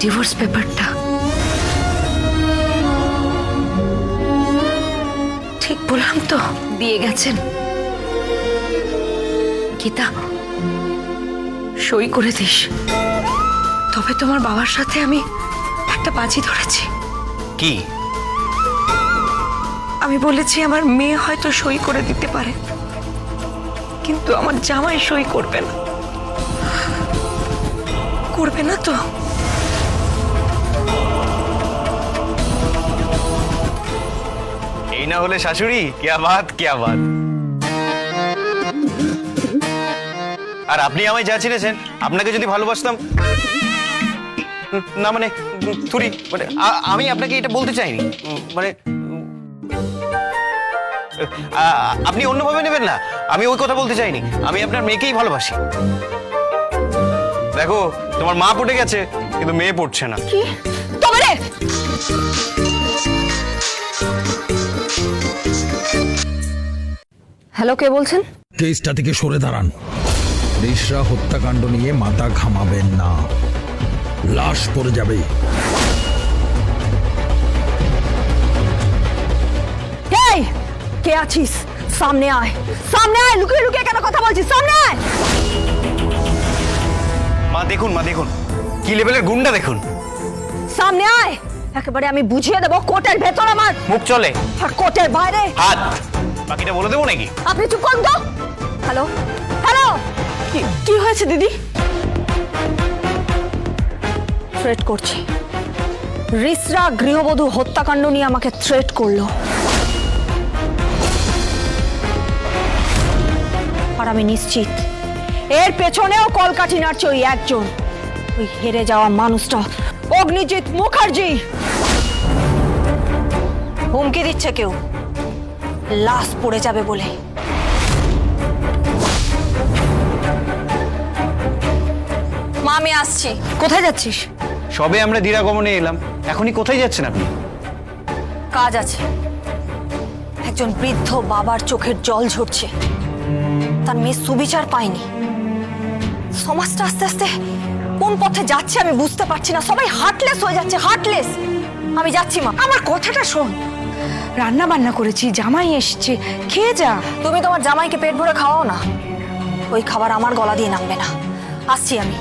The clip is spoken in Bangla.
ডিভোর্স পেপারটা ঠিক বললাম তো? দিয়ে গেছেন। গীতা, সই করে দিস। তবে তোমার বাবার সাথে আমি একটা বাজি ধরেছি। কি? আমি বলেছি আমার মেয়ে হয়তো সই করে দিতে পারে, কিন্তু আমার জামাই সই করবে না। করবে না তো? এই না হলে শাশুড়ি, কিয়া বাত কিয়া বাত। আর আপনি আমায় যা চিনেছেন, আপনাকে যদি ভালোবাসতাম না, মানে থুরি, মানে আমি আপনাকে এটা বলতে চাইনি, মানে আপনি অন্যভাবে নেবেন না, আমি ওই কথা বলতে চাইনি। আমি আপনার মেয়েকেই ভালোবাসি। দেখো, তোমার মা পড়ে গেছে কিন্তু মেয়ে পড়ছে না। কি? তবে রে, হ্যালো, কে বলছেন? কেসটা থেকে সরে দাঁড়ান। রিশরা হত্যাকাণ্ড নিয়ে মাথা ঘামাবেন না, লাশ পড়ে যাবে। এই, কে আছিস? সামনে আয়, সামনে আয়। লুকিয়ে লুকিয়ে কেন কথা বলছিস? সামনে আয়। মা দেখুন, মা দেখুন, কি লেভেলের গুন্ডা দেখুন। সামনে আয়, একেবারে আমি বুঝিয়ে দেবো। কোর্টের ভেতর আমার মুখ চলে, আর কোর্টের বাইরে হাত। বাকিটা বলে দেবো নাকি? আপনি চুপ করুন তো। হ্যালো, হ্যালো, কি হয়েছে দিদি? থ্রেট করছি। রিসরা গৃহবধূ হত্যাকাণ্ড নিয়ে আমাকে থ্রেট করলো, আর আমি নিশ্চিত এর পেছনেও কলকাঠি নাড়ছে ওই একজন, ওই হেরে যাওয়া মানুষটা, অগ্নিজিৎ মুখার্জি। হুমকি দিচ্ছে কেউ, লাশ পড়ে যাবে বলে। মা, আমি আসছি। কোথায় যাচ্ছিস? সবে আমরা দিরাগমনে এলাম, এখনই কোথায় যাচ্ছেন আপনি? কাজ আছে। একজন বৃদ্ধ বাবার চোখের জল ঝরছে, তার মেয়ে সুবিচার পায়নি। সমাজটা আস্তে আস্তে কোন পথে যাচ্ছে আমি বুঝতে পারছি না। সবাই হার্টলেস হয়ে যাচ্ছে, হার্টলেস। আমি যাচ্ছি মা। আমার কথাটা শোন। রান্না বান্না করেছি, জামাই এসছে, খেয়ে যা। তুমি তোমার জামাইকে পেট ভরে খাওয়াও না, ওই খাবার আমার গলা দিয়ে নামবে না। আসছি আমি।